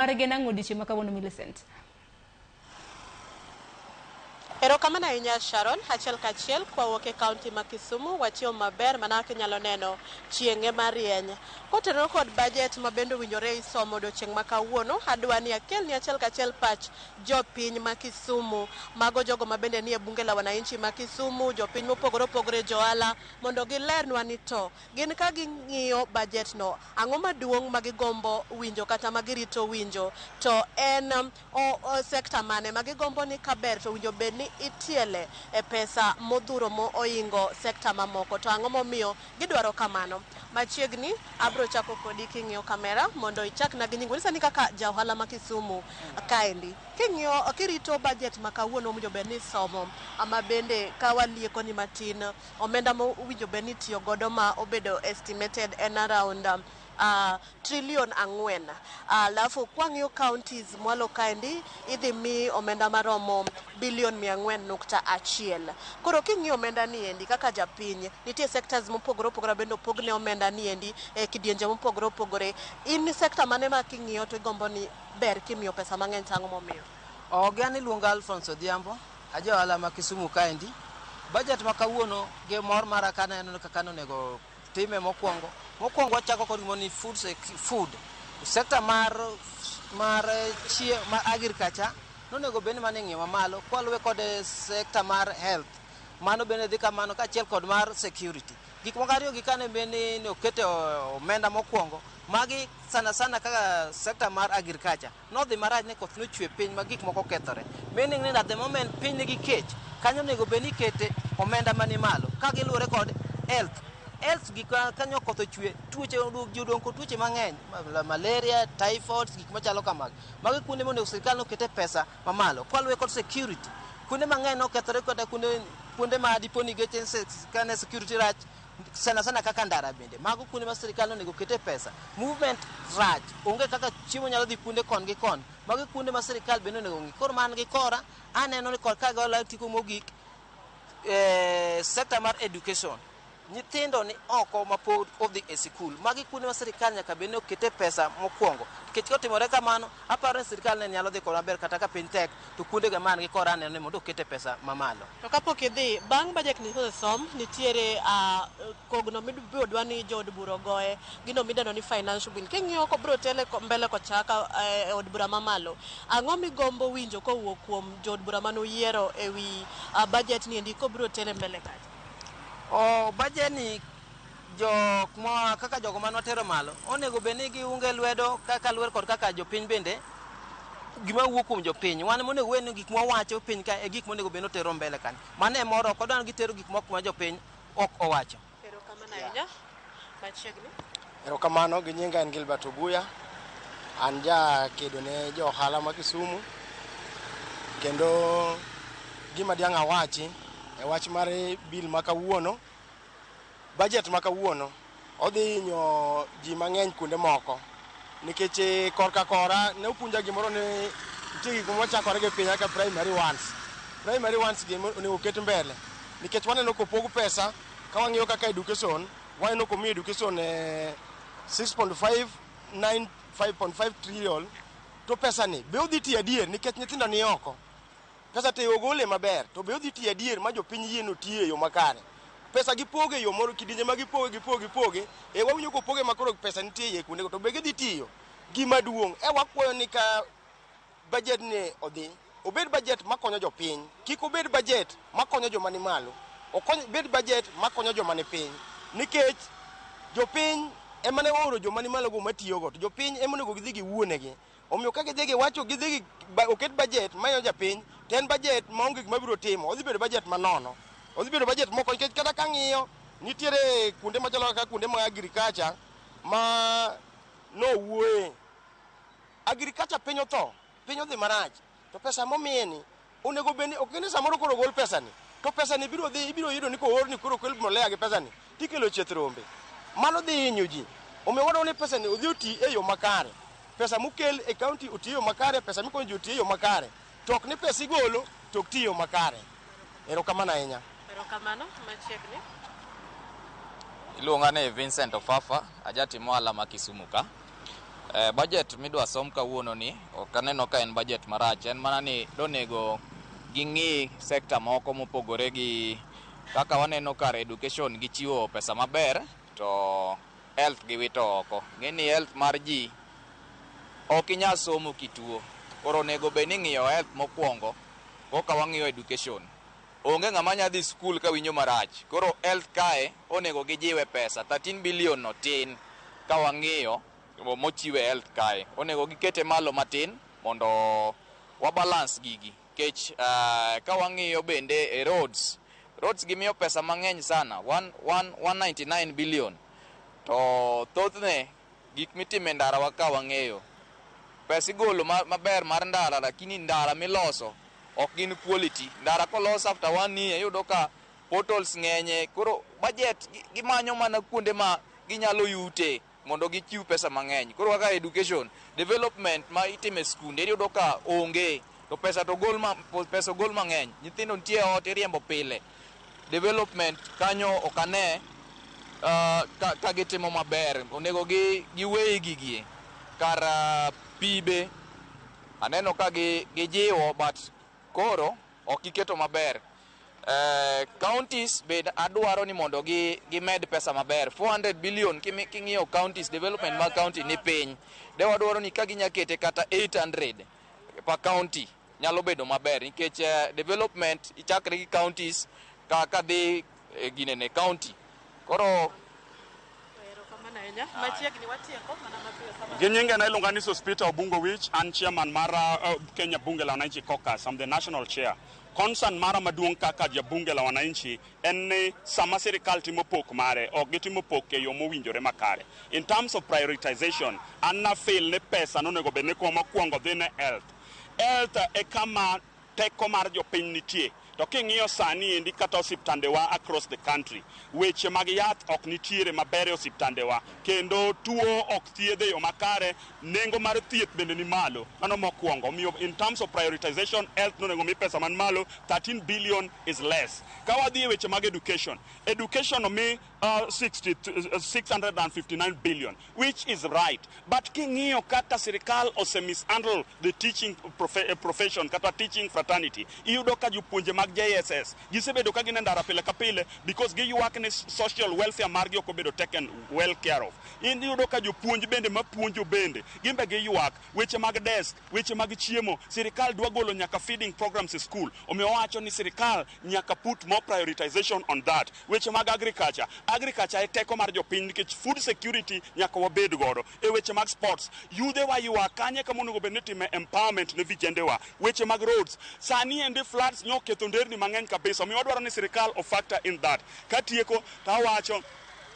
Arigena ng'odichi makawuono Millicent. Erokamano ahinya Sharon, achiel kachiel kwawuok e kaunti ma Kisumu, watiyo maber mana kaka inyalo neno chieng' marieny. Kotenore kod budget ma bende owinjore isomo odiechieng' ma kawuono, adwa ni akelni achiel kachiel pach jopiny ma Kisumu, mago jogo ma bende nie bunge la wananchi ma Kisumu, jopiny mopogore opogore, johala, mondo gilernwa ni to gin ka ging'iyo budget no, ang'o maduong' ma gigombo winjo kata ma girito winjo, to en sekta mane ma gigombo ni kaber to winjo bed ni itiele e pesa modhuro mo oingo sekta mamoko, to ang'o momiyo gidwaro kamano. Machiegni abro chako kodi king'iyo kamera mondo ichakna gi nyingi. Nyisa ni kaka jaohala ma Kisumu kaendi, king'iyo kirito budget ma kawuono owinjo bed ni somo, ama bende ka walieko ni matin, omenda mo owinjo bed ni tiyo godo ma obedo estimated en around trilion 4. Alafu kwang'iyo counties mwalo kaendi idhi mi omenda maromo bilion 400.1. Koro king'iyo omenda ni endi kaka japiny, nitie sectors mopogore opogore bende opogne omenda ni endi e kidienje mopogore opogore. In sekta mane ma king'iyo to igombo ni ber kimiyo pesa mang'eny tang'o momiyo? Ogani luonga Alfonso Odhiambo, ajo ohala ma Kisumu kaendi. Budget ma kawuono ge mor mara kana eno kaka onego time mokwongo wachako kod ni food sector mar agriculture nonego bende mane ng'iyo mamalo kwaluwe kod sector mar health, mano bende dhi kamano kachiel kod mar security. Gik moko ariyo gi kane bende ne okete omenda mokwongo magi sana kaka sector mar agriculture nodhi marach ne koth nochwe piny ma gik moko kethore, meaning ni at the moment piny nigi kech, kanyo onego bed ni kete omenda mani malo ka giluwore kod health gik kanyo koth ochwe, tuoche jodong ko tuoche mang'eny, malaria, typhoid, gik machalo kamagi. Magi kuonde mondo sirkal nokete pesa mamalo. Kwaluwe kod security, kuonde mang'eny nokethore kata kuonde ma diponi geche kane security rach sana kaka ndara bende. Mago kuonde ma sirkal onego kete pesa. Movement rach, onge kaka chiemo nyalo dhi kuonde kon gi kon. Magi kuonde ma sirkal bende onego ng'i. Koro man gi kora aneno ni kod kaga ola tiko mogik sector mar education. Nyithindo ni oko mapod odhi e sikul, magi kuonde ma sirkal nyaka bende okete pesa mokwongo. Nikech kotimore kamano, aparo ni sirkal ne nyalo dhi kod maber kata ka piny tek, to kuonde ga man gi kora aneno ni mondo okete pesa mamalo. To kapok idhi, bang' budget ni kosesom, nitiere kogno mibiro dwa ni jood bura ogoye, gino midendo ni financial bill. King'iyo ko biro tele mbele kochaka od bura mamalo, ang'o migombo winjo kowuok kuom jood bura manoyiero ewi budget ni endi ko biro tele mbele kacha? Budget ni kaka jogo manotero malo onego bed ni giunge lwedo kaka luwer kod kaka jopiny bende gima wuok kuom jopiny. Wan monego wen gik mwawacho piny ka e gik monego bed notero mbele kan. Mano e moro ok odwan gitero gik moko ma jopiny ok owacho. Erokamano ahinya. Machiegni. Erokamano, gi nyinga en Gilbert Obuya. An kedo ne jo ohala ma Kisumu. Kendo gima diang' awachi e wach mar bill ma kawuono, budget ma kawuono odhi hinyo ji mang'eny kuonde moko, nikech korka kora ne opunja gimoro ni nitie gik mochakore gi piny kaka primary ones gi onego ket mbele, nikech waneno kopog pesa ka wang'iyo kaka education, waneno komi education 5.5 trillion, to pesa ni be odhi tiyo adier nikech nyithindo ni oko. Pesa te ogole maber, to be odhi tiyo adier ma jopiny yieno tiyo e yo makare. Pesa gipoge e yo moro, kidienje ma gipoge, wawinjo kopoge makoro pesa nitie iye kuondego, to be gidhi tiyo gima duong'. Wakwayo ni ka budget ni odhi, obed budget makonyo jopiny, kik obed budget makonyo joma ni malo, obed budget makonyo joma ni piny, nikech jopiny ema ne oro joma ni malo go matiyogo, to jopiny ema onego gidhi giwuonegi. Omiyo ka gidhi giwacho oket budget mayo japiny, to en budget maonge gima biro timo, odhi bedo budget manono, odhi bedo budget moko. Nikech kata ka ng'iyo nitiere kuonde machalo kaka kuonde ma agriculture ma nowuoye, agriculture piny otho, piny odhi marach, to pesa momiye ni onego bed ni ok ni samoro koro gol pesa ni, to pesa ni ibiro yudo ni koor ni koro kel mbolea gi pesa ni tikelo chieth rombe, mano dhi hinyo ji. Omiyo wadwaro ni pesa ni odhi oti e yo makare, pesa mokel e county oti e yo makare, pesa mikonyo ji oti e yo makare, to ok ni pesa igolo to ok ti e yo makare. Erokamano ahinya. Erokamano. Machiegni. Iluonga ni Vincent Ofafa, ajatimo ohala ma Kisumu ka. Budget midwa som kawuono ni ok aneno ka en budget marach, en mana ni donego ging'i sekta moko mopogore gi kaka waneno kar education gichiwo pesa maber to health giwito oko. Ng'eni health mar ji ok inyal somo kituo, koro onego bed ni ng'iyo health mokwongo koka wang'iyo education. Onge ng'ama nya dhi skul ka winjo marach, koro health kae onego gijiwe pesa 13 billion no tin ka wang'iyo mochiwe health kae, onego gikete malo matin mondo wa balance gigi. Kech ka wang'iyo bende e roads gimiyo pesa mang'eny sana, 199 billion. To thothne gik mitime ndara wa ka wang'eyo pesa igolo maber mar ndara, lakini ndara miloso ok gin quality. Ndara kolos after 1 year yudo ka portals ng'enye, koro budget gimanyo mana kuonde ma ginyalo yute mondo gichiw pesa mang'eny. Koro kaka education development ma itime skunde yudo ka onge, to pesa gol mang'eny. Nyithindo nitie ot iriembo pile, development kanyo okane ka gitimo maber. Onego giwei gigie kar pibe aneno ka gijiwo, but koro ok giketo maber. Counties bed adwaro ni mondo gimed pesa maber. 400 billion king'iyo counties, development ma county ni piny, de wadwaro ni ka ginyakete kata 800 per county nyalo bedo maber, nikech development ichakre gi counties ka dhi ginene county. Koro Ginyinge na ilunga ni Sospita Obungo Wich, and chairman mara Kenya Bunge la Wananchi Caucus. I'm the national chair. Concern mara maduong kaka Bunge la Wananchi en sama sirikal timo pok mare ok gitimo pok e yo mowinjore makare. In terms of prioritization, anna fail ne pesa nonego bed ne koma kuongo dhi ne health. Health e kama teko mar jopiny nitie. To king'iyo sani endi kata osiptandewa across the country, weche mag yath ok nitiere maber e osiptandewa, kendo tuo ok thiedhe yo makare, nengo mar thieth bende ni malo. Mano mokwongo. Omiyo in terms of prioritization, health nonego mi pesa man malo, 13 billion is less. Ka wadhi e weche mag education omi 659 billion, which is right. But king'iyo kata sirikal mishandle the teaching profession kata teaching fraternity, iyudo ka jopuonje mag JSS gisebedo ka gine ndara pile ka pile because giyuak ne social welfare margi ok obedo taken well care of. Iyudo ka jopuonj bende mapuonjo bende gimbe giyuak weche mag desk, weche mag chiemo. Sirikal dwa golo nyaka feeding programs e school, omiyo wacho ni sirikal nyaka put more prioritization on that. Weche mag agriculture e teko mar jopiny, nikech food security nyaka wabed godo. E weche mag sports, yudhe wa yuak kanye kama onego bed ni time empowerment ne vijendewa. Weche mag roads, sani ende floods nyoketho nderni mang'eny kabisa, omiyo wadwaro ni sirikal o factor in that. Katieko tawacho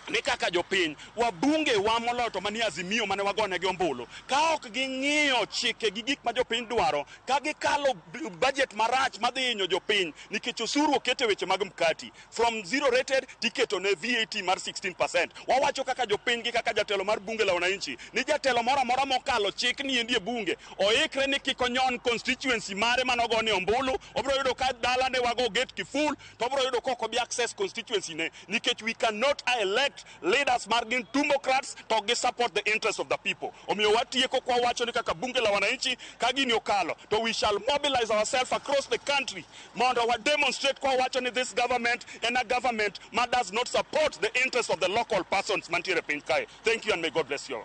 ni kaka jopiny wabunge wa moloyo to mani Azimio mane wagone gi ombulu, ka ok ging'iyo chike gi gik ma jopiny dwaro, ka gikalo budget marach madhi hinyo jopiny, nikech osuru okete weche mag mkati from zero rated tiketo ne VAT mar 16%. Wawacho kaka jopiny gi kaka jatelo mar bunge la wananchi ni jatelo mora mokalo chik ni endie bunge oikre ni kikonyon constituency mare manogone ombulu, obro yudo ka dala ne wago gate kiful, to obro yudo koko bi access constituency ne, nikech we cannot elect leaders margin democrats to gi support the interest of the people. Omiyo watieko kwa wacho ni kaka bunge la wananchi ka gini okalo, to we shall mobilize ourselves across the country mondo wa demonstrate kwa wacho ni this government and a government that does not support the interest of the local persons mantiere piny kae. Thank you and may God bless you all.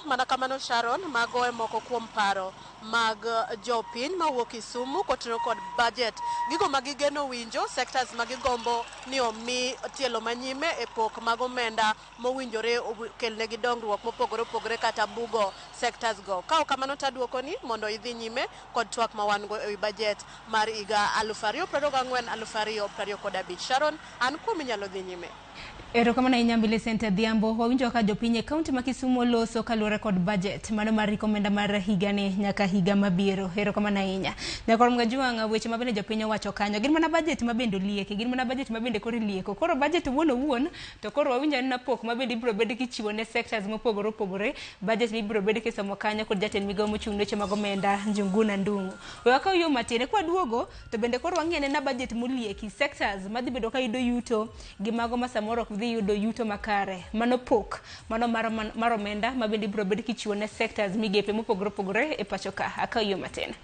Mana kamano Sharon magoe moko kuom paro mag jopiny mawuok Kisumu kotenore kod budget gigo magigeno winjo sectors magigombo ni omi tielo manyime e pok mag omenda mowinjore okelnegi dongruok mopogore opogore kata bugo sectors go. Ka kamano taduoko ni mondo idhi nyime kod twak ma wan go e budget mar higa 2024-2025. Sharon, an kuom inyalo dhi nyime. Erokamano ahinya Millicent Adhiambo. Wawinjo ka jopiny e kaunti ma Kisumu loso kaluwore kod budget mano mar rekomenda mar higa ni nyaka higa mabiro. Erokamano ahinya. Nyakoro mgajuanga weche mabende jopiny owacho kanyo. Gin mana budget mabende lieke, gin mana budget mabende koro lieko. Koro budget wuon to koro wawinjo na pok mabende ibro bed kichiwo ne sectors mopogore opogore. Budget ni ibro bed kisomo kanyo kod jatend migawo mochung' ne weche mag omenda Njuguna Ndung'u. Waka yo matine kwa duogo to bende koro wang'ene na budget molieki sectors madhi bedo ka yudo yuto gi mago ma samoro dhi yudo yuto makare, mano pok, mano mar omenda mabende biro bedo kichiwo ne sectors migepe mopogore opogore e pacho ka. Akayo matin.